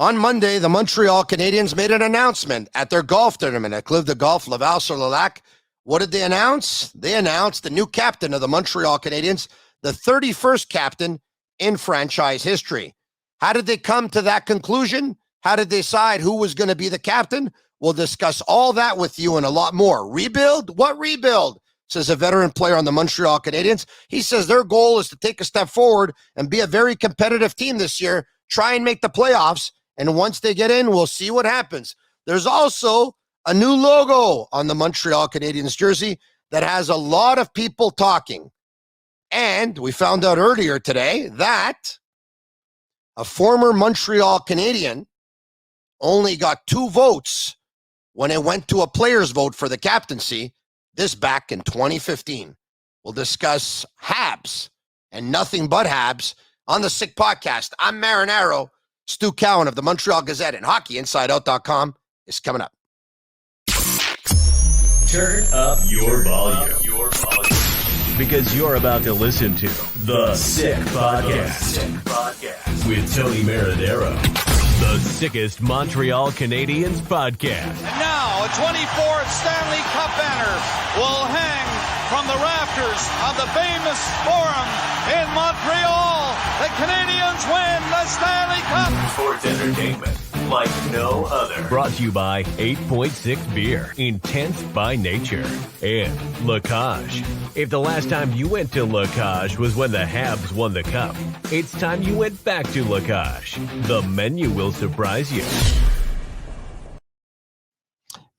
On Monday, the Montreal Canadiens made an announcement at their golf tournament at Club de Golf Laval-sur-le-Lac. What did they announce? They announced the new captain of the Montreal Canadiens, the 31st captain in franchise history. How did they come to that conclusion? How did they decide who was going to be the captain? We'll discuss all that with you and a lot more. Rebuild? What rebuild? Says a veteran player on the Montreal Canadiens. He says their goal is to take a step forward and be a very competitive team this year, try and make the playoffs, and once they get in, we'll see what happens. There's also a new logo on the Montreal Canadiens jersey that has a lot of people talking. And we found out earlier today that a former Montreal Canadian only got 2 votes when it went to a player's vote for the captaincy, this back in 2015. We'll discuss Habs and nothing but Habs on the Sick Podcast. I'm Marinaro. Stu Cowan of the Montreal Gazette and HockeyInsideOut.com is coming up. Turn up your volume. Because you're about to listen to The Sick Podcast with Tony Marinaro. The sickest Montreal Canadiens podcast. And now a 24th Stanley Cup banner will hang from the rafters of the famous Forum in Montreal. The Canadiens win the Stanley Cup. Sports entertainment like no other. Brought to you by 8.6 Beer, intense by nature. And La Cage. If the last time you went to La Cage was when the Habs won the Cup, it's time you went back to La Cage. The menu will surprise you.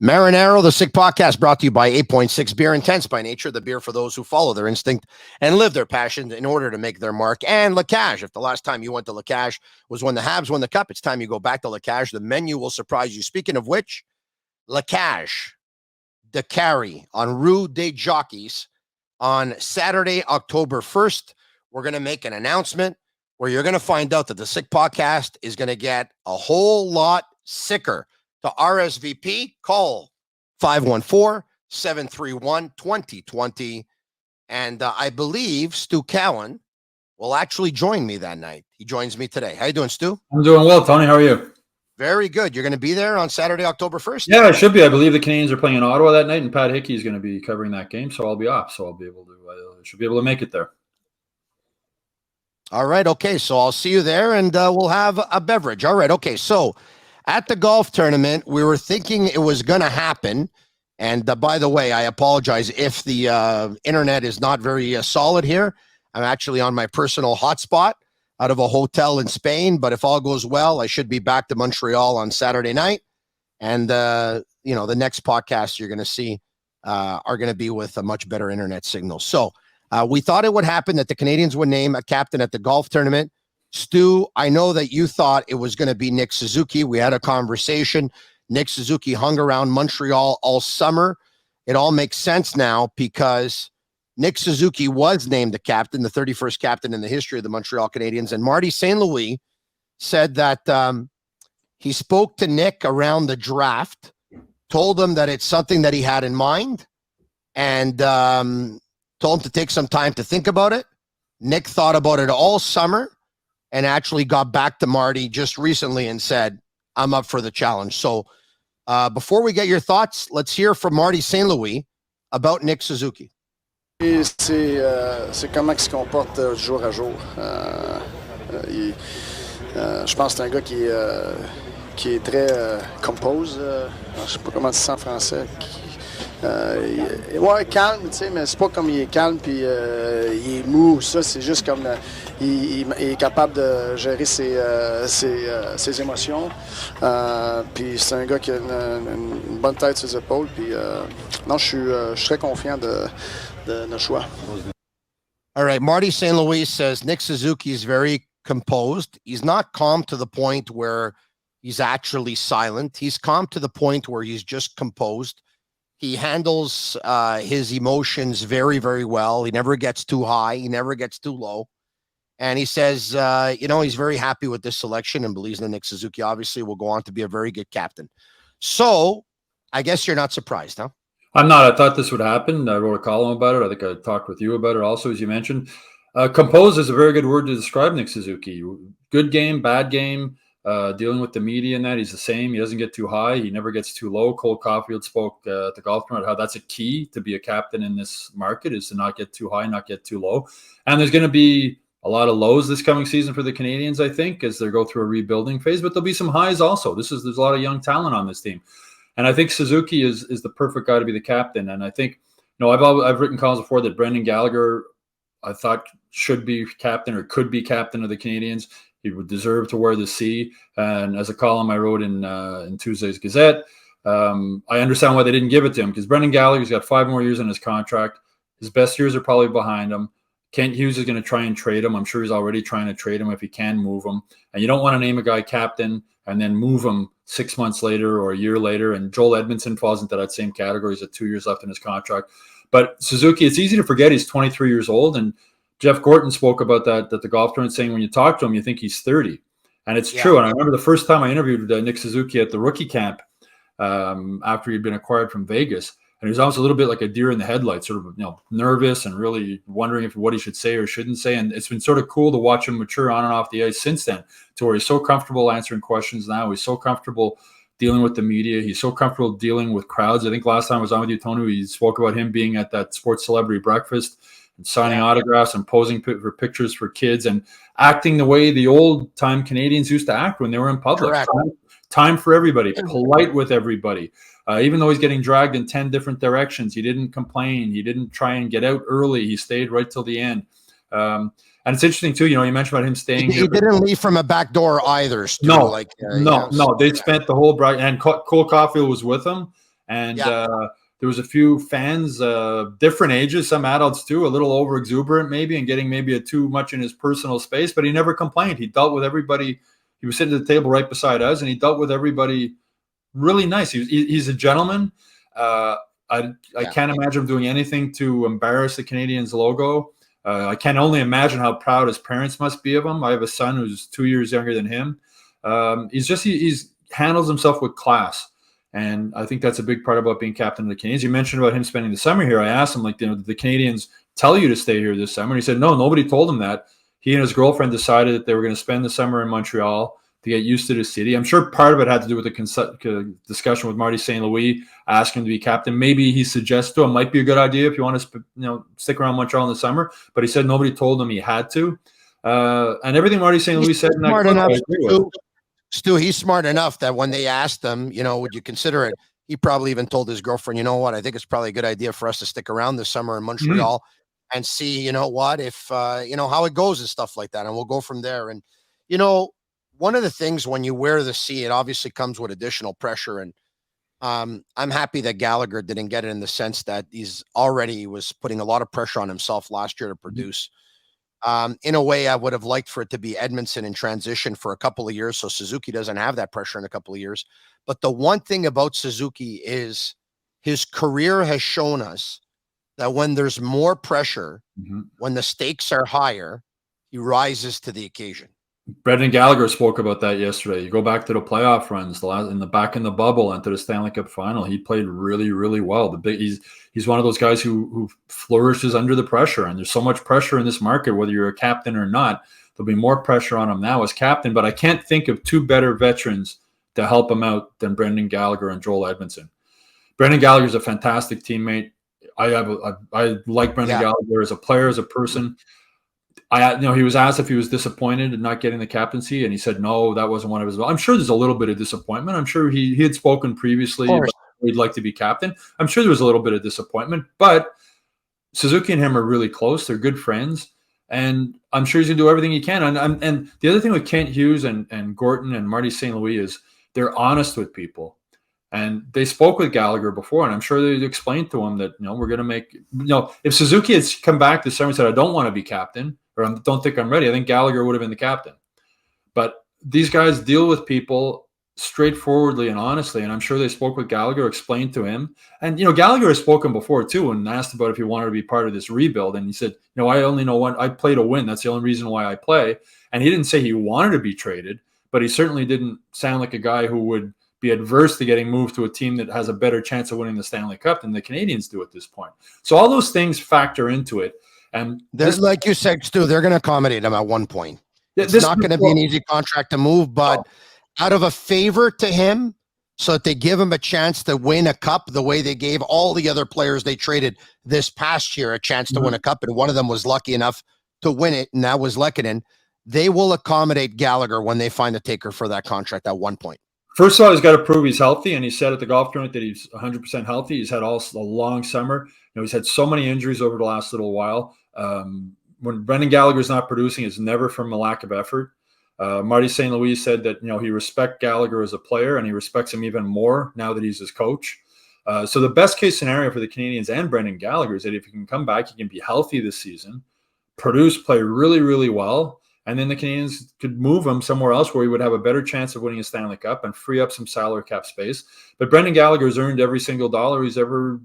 Marinaro, the Sick Podcast, brought to you by 8.6 Beer, intense by nature, the beer for those who follow their instinct and live their passion in order to make their mark. And La Cage, if the last time you went to La Cage was when the Habs won the Cup, it's time you go back to La Cage. The menu will surprise you. Speaking of which, La Cage, de Carry on Rue des Jockeys on Saturday, October 1st. We're going to make an announcement where you're going to find out that the Sick Podcast is going to get a whole lot sicker. To RSVP, call 514-731-2020. And I believe Stu Cowan will actually join me that night. He joins me today. How you doing, Stu? I'm doing well, Tony. How are you? Very good. You're going to be there on Saturday, October 1st? Yeah, I should be. I believe the Canadiens are playing in Ottawa that night, and Pat Hickey is going to be covering that game, so I'll be off. So I'll be able to, should be able to make it there. All right. Okay. So I'll see you there, and we'll have a beverage. All right. Okay. So at the golf tournament, we were thinking it was going to happen. And by the way, I apologize if the internet is not very solid here. I'm actually on my personal hotspot out of a hotel in Spain. But if all goes well, I should be back to Montreal on Saturday night. And, the next podcast you're going to see are going to be with a much better internet signal. So we thought it would happen that the Canadiens would name a captain at the golf tournament. Stu, I know that you thought it was going to be Nick Suzuki. We had a conversation. Nick Suzuki hung around Montreal all summer. It all makes sense now because Nick Suzuki was named the captain, the 31st captain in the history of the Montreal Canadiens. And Marty St. Louis said that he spoke to Nick around the draft, told him that it's something that he had in mind, and told him to take some time to think about it. Nick thought about it all summer and actually got back to Marty just recently and said, I'm up for the challenge. So before we get your thoughts, let's hear from Marty St. Louis about Nick Suzuki. C'est comment il se comporte jour à jour. Je pense que c'est un gars qui est très compose. Je ne sais pas comment c'est en français. Ouais, calme, tu sais, mais c'est pas comme il est calme puis il est mou. Ça, c'est juste comme il est capable de gérer ses émotions. Puis c'est un gars qui a une bonne tête sur ses épaules. Puis non, je suis très confiant de notre choix. All right, Marty St. Louis says Nick Suzuki is very composed. He's not calm to the point where he's actually silent. He's calm to the point where he's just composed. He handles his emotions very, very well. He never gets too high. He never gets too low. And he says, he's very happy with this selection and believes in Nick Suzuki. Obviously, will go on to be a very good captain. So I guess you're not surprised, huh? I'm not. I thought this would happen. I wrote a column about it. I think I talked with you about it also, as you mentioned. Compose is a very good word to describe Nick Suzuki. Good game, bad game. dealing with the media and that. He's the same. He doesn't get too high. He never gets too low. Cole Caulfield spoke at the golf tournament how that's a key to be a captain in this market, is to not get too high, not get too low. And there's going to be a lot of lows this coming season for the Canadians, I think, as they go through a rebuilding phase. But there'll be some highs also. There's a lot of young talent on this team. And I think Suzuki is the perfect guy to be the captain. And I think, I've written columns before that Brendan Gallagher, I thought, should be captain or could be captain of the Canadians. He would deserve to wear the C. And as a column I wrote in Tuesday's Gazette, I understand why they didn't give it to him, because Brendan Gallagher's got 5 more years on his contract. His best years are probably behind him. Kent Hughes is going to try and trade him. I'm sure he's already trying to trade him if he can move him. And you don't want to name a guy captain and then move him 6 months later or a year later. And Joel Edmondson falls into that same category. He's got 2 years left in his contract. But Suzuki, it's easy to forget he's 23 years old. And Jeff Gorton spoke about that at the golf tournament, saying when you talk to him, you think he's 30. And it's true. And I remember the first time I interviewed Nick Suzuki at the rookie camp after he'd been acquired from Vegas. And he was almost a little bit like a deer in the headlights, sort of nervous and really wondering what he should say or shouldn't say. And it's been sort of cool to watch him mature on and off the ice since then, to where he's so comfortable answering questions now. He's so comfortable dealing with the media. He's so comfortable dealing with crowds. I think last time I was on with you, Tony, we spoke about him being at that sports celebrity breakfast and signing autographs and posing for pictures for kids and acting the way the old time Canadians used to act when they were in public. Time for everybody, polite with everybody. Even though he's getting dragged in 10 different directions, he didn't complain. He didn't try and get out early. He stayed right till the end. And it's interesting too, you mentioned about him staying here. He didn't leave from a back door either, Stu. No, no. They spent the whole and Cole Caulfield was with him. And there was a few fans, different ages, some adults too, a little over exuberant maybe, and getting maybe too much in his personal space, but he never complained. He dealt with everybody. He was sitting at the table right beside us, and he dealt with everybody really nice. He's a gentleman. I can't imagine him doing anything to embarrass the Canadians logo. I can only imagine how proud his parents must be of him. I have a son who's 2 years younger than him. He's handles himself with class. And I think that's a big part about being captain of the Canadians. You mentioned about him spending the summer here. I asked him, did the Canadians tell you to stay here this summer? And he said, no, nobody told him that. He and his girlfriend decided that they were going to spend the summer in Montreal to get used to the city. I'm sure part of it had to do with the discussion with Marty St. Louis, asking him to be captain. Maybe he suggests to him, might be a good idea if you want to stick around Montreal in the summer. But he said nobody told him he had to. And everything Marty St. Louis said in that clip, I agree with. Stu, he's smart enough that when they asked him, would you consider it? He probably even told his girlfriend, you know what, I think it's probably a good idea for us to stick around this summer in Montreal and see, if, how it goes and stuff like that. And we'll go from there. And, one of the things when you wear the C, it obviously comes with additional pressure. And I'm happy that Gallagher didn't get it in the sense that he was putting a lot of pressure on himself last year to produce. In a way, I would have liked for it to be Edmondson in transition for a couple of years, so Suzuki doesn't have that pressure in a couple of years. But the one thing about Suzuki is his career has shown us that when there's more pressure, when the stakes are higher, he rises to the occasion. Brendan Gallagher spoke about that yesterday. You go back to the playoff runs, in the bubble and to the Stanley Cup final, he played really, really well. He's one of those guys who flourishes under the pressure, and there's so much pressure in this market, whether you're a captain or not. There'll be more pressure on him now as captain, but I can't think of two better veterans to help him out than Brendan Gallagher and Joel Edmondson. Brendan Gallagher is a fantastic teammate. I like Brendan Gallagher as a player, as a person. He was asked if he was disappointed in not getting the captaincy, and he said no, that wasn't one of his. I'm sure there's a little bit of disappointment. I'm sure he had spoken previously about he'd like to be captain. I'm sure there was a little bit of disappointment, but Suzuki and him are really close. They're good friends, and I'm sure he's gonna do everything he can. And the other thing with Kent Hughes and Gorton and Marty St. Louis is they're honest with people. And they spoke with Gallagher before, and I'm sure they explained to him that, we're going to make, if Suzuki had come back this summer and said, I don't want to be captain, or I don't think I'm ready, I think Gallagher would have been the captain. But these guys deal with people straightforwardly and honestly, and I'm sure they spoke with Gallagher, explained to him. And, Gallagher has spoken before, too, and asked about if he wanted to be part of this rebuild. And he said, I only know I play to win. That's the only reason why I play. And he didn't say he wanted to be traded, but he certainly didn't sound like a guy who would be adverse to getting moved to a team that has a better chance of winning the Stanley Cup than the Canadians do at this point. So all those things factor into it. And there's, like you said, Stu, they're going to accommodate him at one point. It's not going to be an easy contract to move, but out of a favor to him, so that they give him a chance to win a cup the way they gave all the other players they traded this past year a chance to win a cup, and one of them was lucky enough to win it, and that was Lehkonen. They will accommodate Gallagher when they find a taker for that contract at one point. First of all, he's got to prove he's healthy, and he said at the golf tournament that he's 100% healthy. He's had a long summer. He's had so many injuries over the last little while. When Brendan Gallagher's not producing, it's never from a lack of effort. Marty St. Louis said that he respects Gallagher as a player, and he respects him even more now that he's his coach. So the best case scenario for the Canadians and Brendan Gallagher is that if he can come back, he can be healthy this season, produce, play really, really well, and then the Canadians could move him somewhere else where he would have a better chance of winning a Stanley Cup and free up some salary cap space. But Brendan Gallagher has earned every single dollar he's ever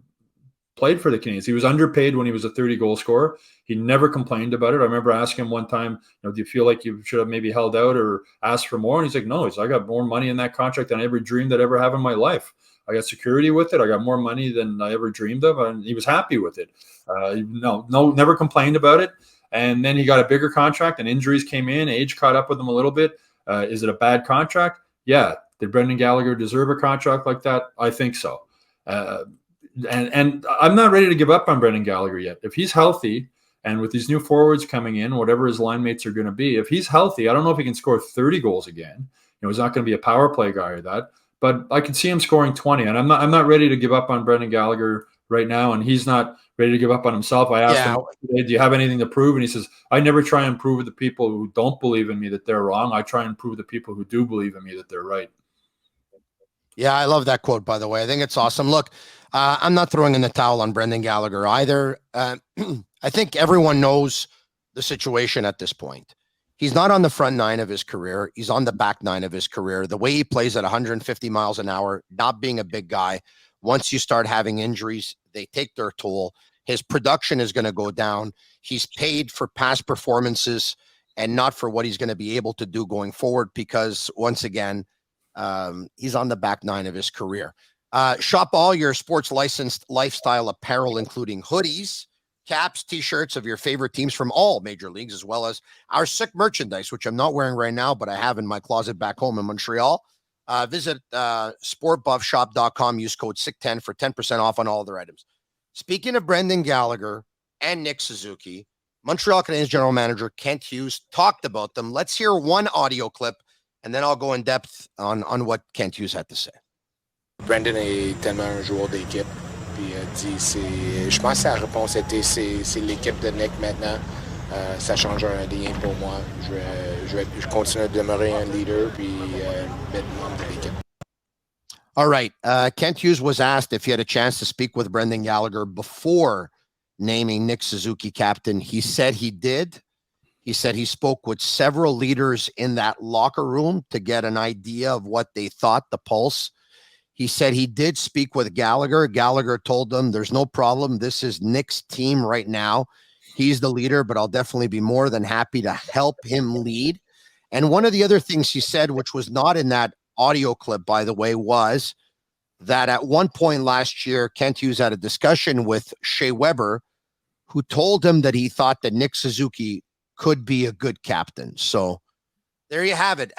played for the Canadians. He was underpaid when he was a 30-goal scorer. He never complained about it. I remember asking him one time, do you feel like you should have maybe held out or asked for more? And he's like, no, I got more money in that contract than I ever dreamed I'd ever have in my life. I got security with it. I got more money than I ever dreamed of. And he was happy with it. Never complained about it. And then he got a bigger contract and injuries came in. Age caught up with him a little bit. Is it a bad contract? Yeah. Did Brendan Gallagher deserve a contract like that? I think so. And I'm not ready to give up on Brendan Gallagher yet. If he's healthy, and with these new forwards coming in, whatever his line mates are going to be, if he's healthy, I don't know if he can score 30 goals again. He's not going to be a power play guy or that, but I can see him scoring 20. And I'm not ready to give up on Brendan Gallagher right now, and he's not ready to give up on himself. I asked him, do you have anything to prove? And he says, I never try and prove to the people who don't believe in me that they're wrong. I try and prove to people who do believe in me that they're right. Yeah, I love that quote, by the way. I think it's awesome. Look, I'm not throwing in the towel on Brendan Gallagher either. I think everyone knows the situation at this point. He's not on the front nine of his career. He's on the back nine of his career. The way he plays at 150 miles an hour, not being a big guy, once you start having injuries, they take their toll. His production is going to go down. He's paid for past performances and not for what he's going to be able to do going forward because, once again, he's on the back nine of his career. Shop all your sports licensed lifestyle apparel, including hoodies, caps, t-shirts of your favorite teams from all major leagues, as well as our sick merchandise, which I'm not wearing right now, but I have in my closet back home in Montreal. Visit sportbuffshop.com. Use code SICK10 for 10% off on all their items. Speaking of Brendan Gallagher and Nick Suzuki, Montreal Canadiens general manager Kent Hughes talked about them. Let's hear one audio clip, and then I'll go in depth on what Kent Hughes had to say. Brendan est tellement un joueur d'équipe. Puis je pense que sa réponse était c'est l'équipe de Nick maintenant. Ça change rien pour moi. Je continue à demeurer un leader puis être membre de l'équipe. All right. Kent Hughes was asked if he had a chance to speak with Brendan Gallagher before naming Nick Suzuki captain. He said he did. He said he spoke with several leaders in that locker room to get an idea of what they thought, the pulse. He said he did speak with Gallagher. Gallagher told them there's no problem. This is Nick's team right now. He's the leader, but I'll definitely be more than happy to help him lead. And one of the other things he said, which was not in that audio clip, by the way, was that at one point last year, Kent Hughes had a discussion with Shea Weber, who told him that he thought that Nick Suzuki could be a good captain. So there you have it.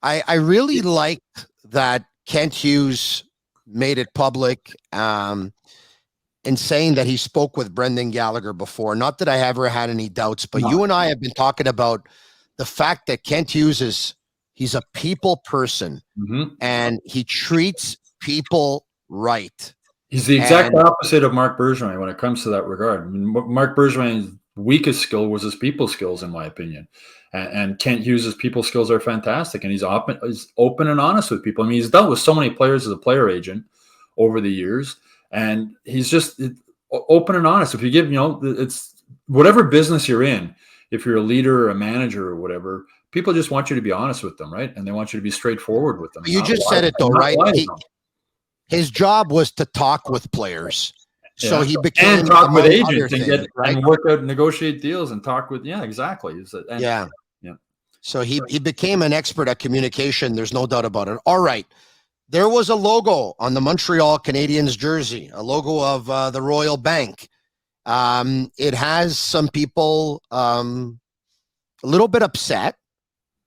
I really liked that Kent Hughes made it public in saying that he spoke with Brendan Gallagher before. Not that I ever had any doubts, but you and I have been talking about the fact that Kent Hughes he's a people person and he treats people right. He's the exact opposite of Marc Bergevin when it comes to that regard. I mean, Marc Bergevin's weakest skill was his people skills, in my opinion. And Kent Hughes' people skills are fantastic, and he's open and honest with people. I mean, he's dealt with so many players as a player agent over the years, and he's just open and honest. If you give, it's whatever business you're in, if you're a leader or a manager or whatever, people just want you to be honest with them, right? And they want you to be straightforward with them. You just said it, though, right? His job was to talk with players. So he became and talk with agents and work out, negotiate deals, and talk with exactly. Yeah. So he became an expert at communication. There's no doubt about it. All right, there was a logo on the Montreal Canadiens jersey, a logo of the Royal Bank. It has some people a little bit upset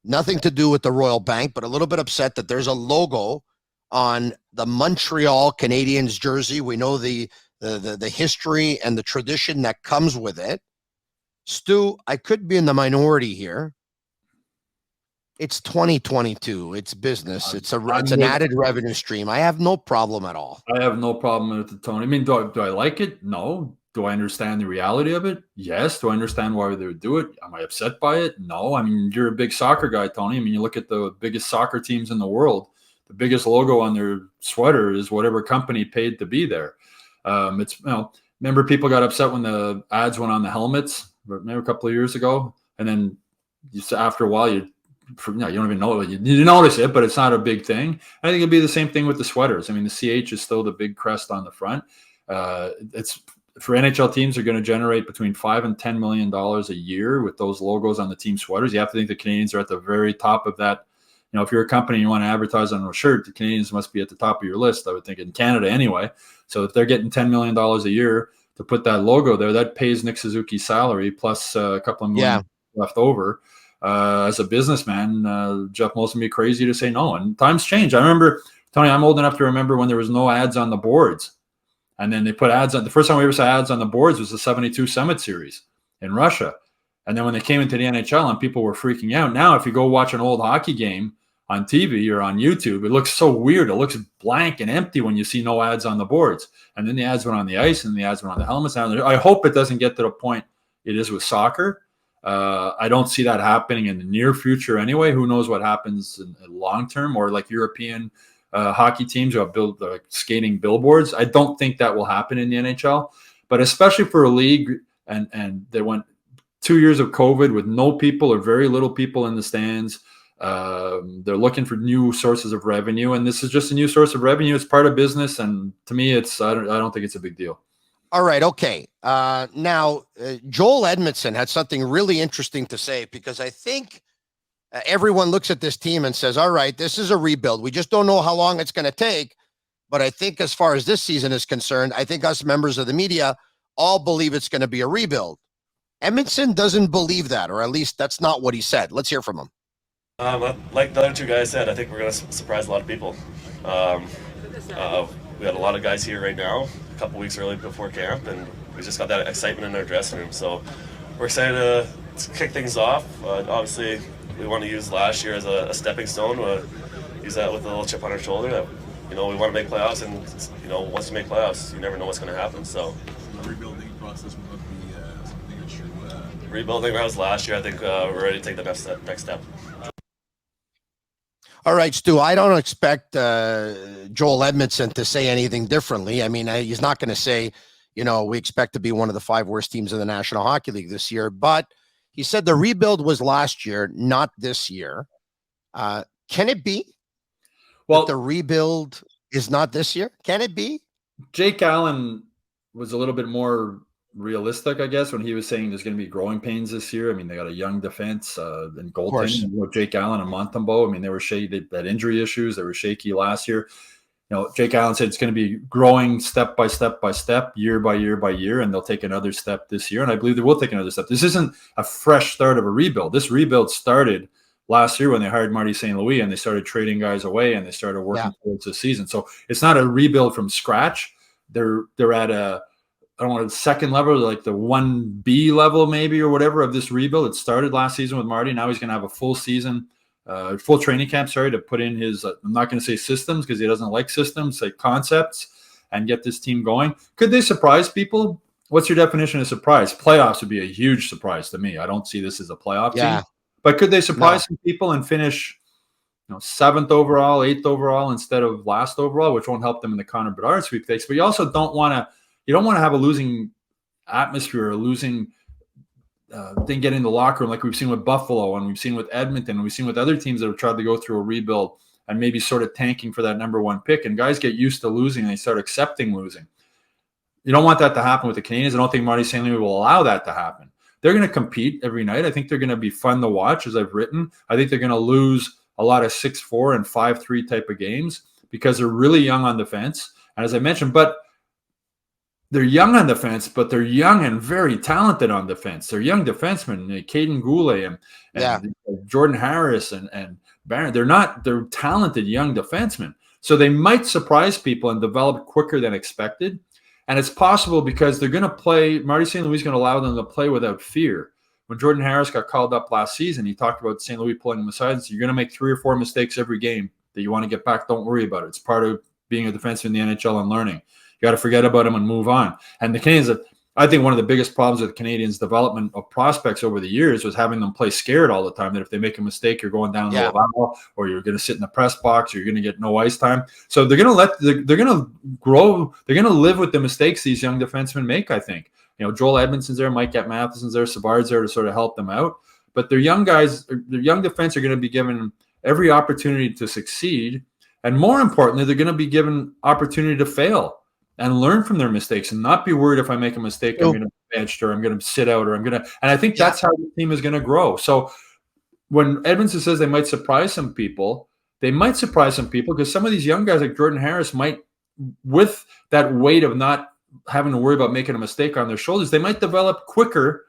Nothing to do with the Royal Bank, but a little bit upset that there's a logo on the Montreal Canadiens jersey. We know the history and the tradition that comes with it. Stu, I could be in the minority here. It's 2022. It's business. It's an added revenue stream. I have no problem at all. I have no problem with it, Tony. I mean, do I like it? No. Do I understand the reality of it? Yes. Do I understand why they would do it? Am I upset by it? No. I mean, you're a big soccer guy, Tony. I mean, you look at the biggest soccer teams in the world. The biggest logo on their sweater is whatever company paid to be there. Remember people got upset when the ads went on the helmets, maybe a couple of years ago, and then after a while you don't even know it. You notice it, but it's not a big thing. I think it'd be the same thing with the sweaters. I mean, the CH is still the big crest on the front. It's for NHL teams are going to generate between $5 and $10 million a year with those logos on the team sweaters. You have to think the Canadiens are at the very top of that. You know, if you're a company and you want to advertise on a shirt, the Canadiens must be at the top of your list, I would think, in Canada anyway. So if they're getting $10 million a year to put that logo there, that pays Nick Suzuki's salary plus a couple of million left over. As a businessman, Jeff Molson would be crazy to say no. And times change. I remember, Tony, I'm old enough to remember when there was no ads on the boards. And then they put ads on. The first time we ever saw ads on the boards was the 72 Summit Series in Russia. And then when they came into the NHL and people were freaking out. Now, if you go watch an old hockey game on TV or on YouTube, it looks so weird. It looks blank and empty when you see no ads on the boards. And then the ads went on the ice and the ads went on the helmets. I hope it doesn't get to the point it is with soccer. I don't see that happening in the near future anyway. Who knows what happens in long term, or like European hockey teams who have built skating billboards. I don't think that will happen in the NHL, but especially for a league and they went 2 years of COVID with no people or very little people in the stands. They're looking for new sources of revenue, and this is just a new source of revenue. It's part of business, and to me, I don't think it's a big deal. All right, okay. Now, Joel Edmondson had something really interesting to say, because I think everyone looks at this team and says, all right, this is a rebuild. We just don't know how long it's going to take. But I think as far as this season is concerned, I think us members of the media all believe it's going to be a rebuild. Edmondson doesn't believe that, or at least that's not what he said. Let's hear from him. Like the other two guys said, I think we're going to surprise a lot of people. We had a lot of guys here right now, a couple weeks early before camp, and we just got that excitement in our dressing room. So we're excited to kick things off. Obviously, we want to use last year as a stepping stone, use that with a little chip on our shoulder that, we want to make playoffs, and, once you make playoffs, you never know what's going to happen. So the rebuilding process will not be something that you... Rebuilding that was last year. I think we're ready to take the next step. All right, Stu, I don't expect Joel Edmondson to say anything differently. I mean, he's not going to say, we expect to be one of the 5 worst teams in the National Hockey League this year. But he said the rebuild was last year, not this year. Can it be? Well, the rebuild is not this year? Can it be? Jake Allen was a little bit more realistic, I guess, when he was saying there's going to be growing pains this year. I mean, they got a young defense and goaltending. Jake Allen and Montembeault, I mean, they were shaky. They had injury issues. They were shaky last year. Jake Allen said it's going to be growing step by step by step, year by year by year, and they'll take another step this year. And I believe they will take another step. This isn't a fresh start of a rebuild. This rebuild started last year when they hired Marty St. Louis and they started trading guys away and they started working towards the season. So it's not a rebuild from scratch. They're at a second level, like the 1B level maybe or whatever of this rebuild. It started last season with Marty. Now he's going to have a full season, full training camp, to put in his, I'm not going to say systems because he doesn't like systems, say concepts, and get this team going. Could they surprise people? What's your definition of surprise? Playoffs would be a huge surprise to me. I don't see this as a playoff team. But could they surprise some people and finish 7th overall, 8th overall instead of last overall, which won't help them in the Connor Bedard sweepstakes. But you also don't want to have a losing atmosphere, a losing thing get in the locker room like we've seen with Buffalo and we've seen with Edmonton and we've seen with other teams that have tried to go through a rebuild and maybe sort of tanking for that number 1 pick. And guys get used to losing and they start accepting losing. You don't want that to happen with the Canadiens. I don't think Marty St. Louis will allow that to happen. They're going to compete every night. I think they're going to be fun to watch, as I've written. I think they're going to lose a lot of 6-4 and 5-3 type of games because they're really young on defense. And as I mentioned, but they're young on defense, but they're young and very talented on defense. They're young defensemen, Caden Goulet and Jordan Harris and Barron. They're talented young defensemen. So they might surprise people and develop quicker than expected. And it's possible because they're going to play, Marty St. Louis is going to allow them to play without fear. When Jordan Harris got called up last season, he talked about St. Louis pulling him aside and said, you're going to make 3 or 4 mistakes every game that you want to get back. Don't worry about it. It's part of being a defenseman in the NHL and learning. You got to forget about them and move on. And the Canadians, I think one of the biggest problems with the Canadians' development of prospects over the years was having them play scared all the time, that if they make a mistake, you're going down the level, or you're going to sit in the press box, or you're going to get no ice time. So they're going to grow. They're going to live with the mistakes these young defensemen make, I think. Joel Edmondson's there, Mike Matheson's there, Savard's there to sort of help them out. But their young guys, their young defense are going to be given every opportunity to succeed. And more importantly, they're going to be given opportunity to fail and learn from their mistakes and not be worried if I make a mistake, I'm going to be benched or I'm going to sit out or I'm going to. And I think that's how the team is going to grow. So when Edmondson says they might surprise some people, because some of these young guys like Jordan Harris might, with that weight of not having to worry about making a mistake on their shoulders, they might develop quicker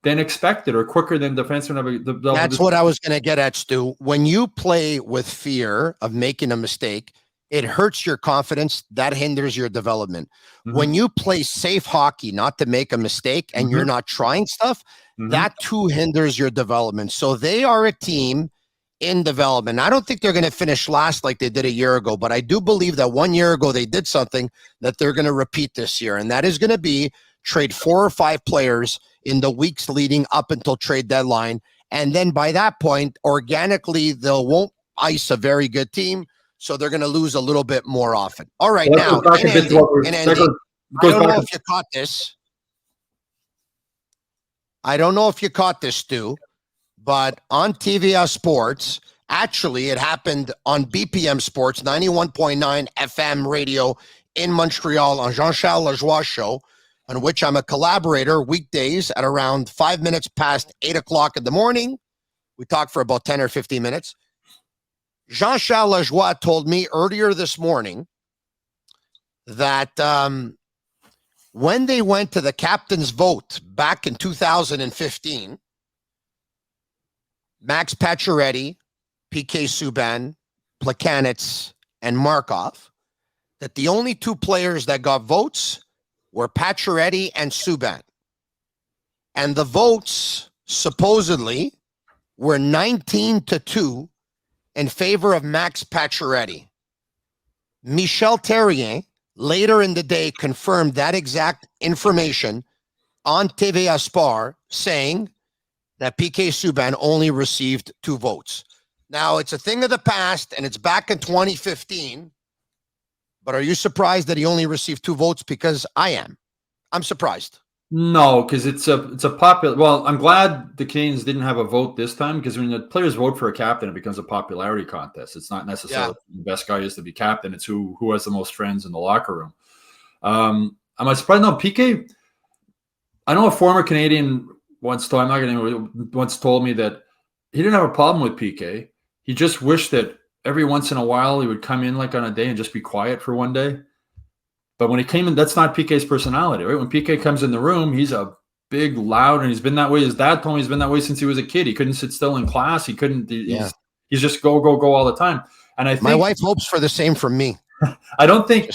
than expected or quicker than defensemen have developed. That's what I was going to get at, Stu. When you play with fear of making a mistake, it hurts your confidence. That hinders your development. Mm-hmm. When you play safe hockey, not to make a mistake, and you're not trying stuff, that too hinders your development. So they are a team in development. I don't think they're going to finish last like they did a year ago, but I do believe that 1 year ago they did something that they're going to repeat this year, and that is going to be trade 4 or 5 players in the weeks leading up until trade deadline. And then by that point, organically, they won't ice a very good team. So they're going to lose a little bit more often. All right, now, I don't know if you caught this. I don't know if you caught this, Stu, but on TVA Sports, actually, it happened on BPM Sports, 91.9 FM radio in Montreal on Jean-Charles Lajoie show, on which I'm a collaborator weekdays at around 5 minutes past 8 o'clock in the morning. We talk for about 10 or 15 minutes. Jean-Charles Lajoie told me earlier this morning that when they went to the captain's vote back in 2015, Max Pacioretty, PK Subban, Plekanec, and Markov, that the only 2 players that got votes were Pacioretty and Subban. And the votes supposedly were 19-2 in favor of Max Pacioretty. Michel Therrien later in the day confirmed that exact information on TVA Sport, saying that PK Subban only received 2 votes. Now, it's a thing of the past, and it's back in 2015, but are you surprised that he only received 2 votes? Because I am. I'm surprised. No, because it's a popular. Well, I'm glad the Canadians didn't have a vote this time, because when the players vote for a captain, it becomes a popularity contest. It's not necessarily the best guy is to be captain. It's who has the most friends in the locker room. Am I surprised? No, PK. I know a former Canadian once told me that he didn't have a problem with PK. He just wished that every once in a while he would come in like on a day and just be quiet for one day. But when he came in, that's not PK's personality, right? When PK comes in the room, he's a big, loud, and he's been that way. His dad told me he's been that way since he was a kid. He couldn't sit still in class. He couldn't. He's just go all the time. And I think my wife hopes for the same from me. I don't think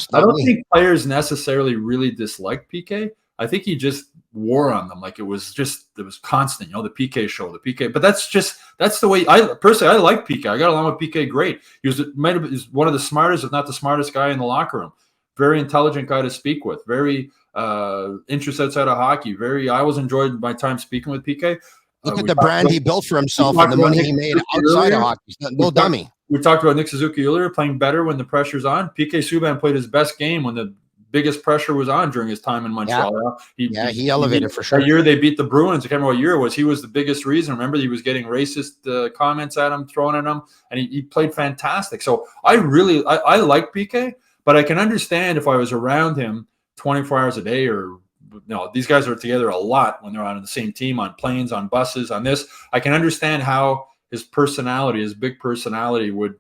players necessarily really dislike PK. I think he just wore on them. Like it was constant, the PK show, the PK. But that's the way I like PK. I got along with PK great. He's one of the smartest, if not the smartest guy in the locker room. Very intelligent guy to speak with. Very interested outside of hockey. I always enjoyed my time speaking with PK. Look at the brand he built for himself and the money he made outside of hockey. No dummy. We talked about Nick Suzuki earlier, playing better when the pressure's on. PK Subban played his best game when the biggest pressure was on during his time in Montreal. He elevated for sure. That year they beat the Bruins. I can't remember what year it was. He was the biggest reason. Remember, he was getting racist comments at him, thrown at him, and he played fantastic. So I like PK, but I can understand if I was around him 24 hours a day, or these guys are together a lot when they're on the same team, on planes, on buses, on this. I can understand how his personality, his big personality, would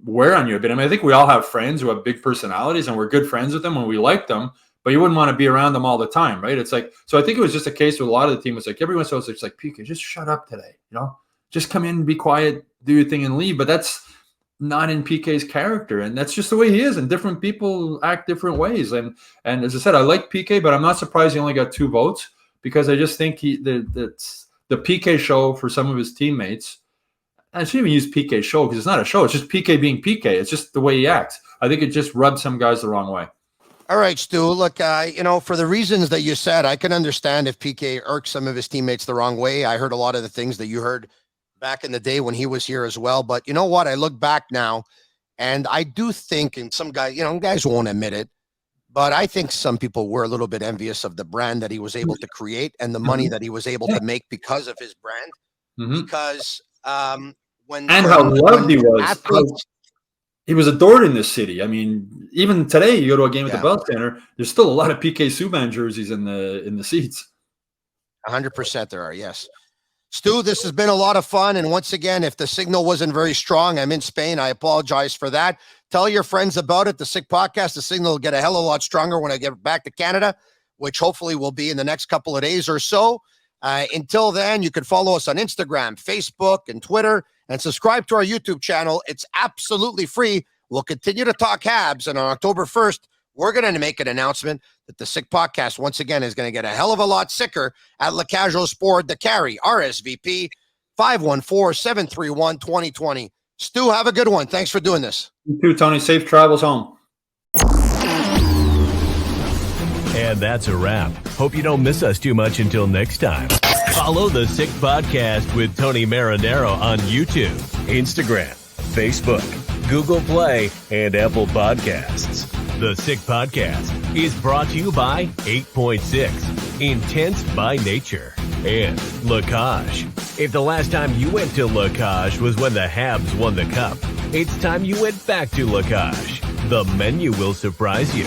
wear on you a bit. I mean, I think we all have friends who have big personalities and we're good friends with them and we like them, but you wouldn't want to be around them all the time, right? It's like, so I think it was just a case where a lot of the team was like, every once in a while, it's like, PK, just shut up today, just come in, be quiet, do your thing and leave. But that's not in PK's character. And that's just the way he is. And different people act different ways. And as I said, I like PK, but I'm not surprised he only got 2 votes, because I just think that's the PK show for some of his teammates. I shouldn't even use PK show, because it's not a show. It's just PK being PK. It's just the way he acts. I think it just rubs some guys the wrong way. All right, Stu, look, for the reasons that you said, I can understand if PK irks some of his teammates the wrong way. I heard a lot of the things that you heard back in the day when he was here as well. But you know what? I look back now, and I do think, and some guys, guys won't admit it, but I think some people were a little bit envious of the brand that he was able to create and the money that he was able to make because of his brand. Because when how loved he was. Athletes, he was adored in this city. I mean, even today, you go to a game at the Bell Center, there's still a lot of PK Subban jerseys in the seats. 100% there are, yes. Stu, this has been a lot of fun. And once again, if the signal wasn't very strong, I'm in Spain. I apologize for that. Tell your friends about it. The Sick Podcast, the signal will get a hell of a lot stronger when I get back to Canada, which hopefully will be in the next couple of days or so. Until then, you can follow us on Instagram, Facebook, and Twitter, and subscribe to our YouTube channel. It's absolutely free. We'll continue to talk Habs, and on October 1st, we're going to make an announcement that the Sick Podcast, once again, is going to get a hell of a lot sicker at Le Casual Sport, the Carry, RSVP, 514-731-2020. Stu, have a good one. Thanks for doing this. You too, Tony. Safe travels home. And that's a wrap. Hope you don't miss us too much until next time. Follow the Sick Podcast with Tony Marinaro on YouTube, Instagram, Facebook, Google Play, and Apple Podcasts. The Sick Podcast is brought to you by 8.6, Intense by Nature, and La Cage. If the last time you went to La Cage was when the Habs won the cup, it's time you went back to La Cage. The menu will surprise you.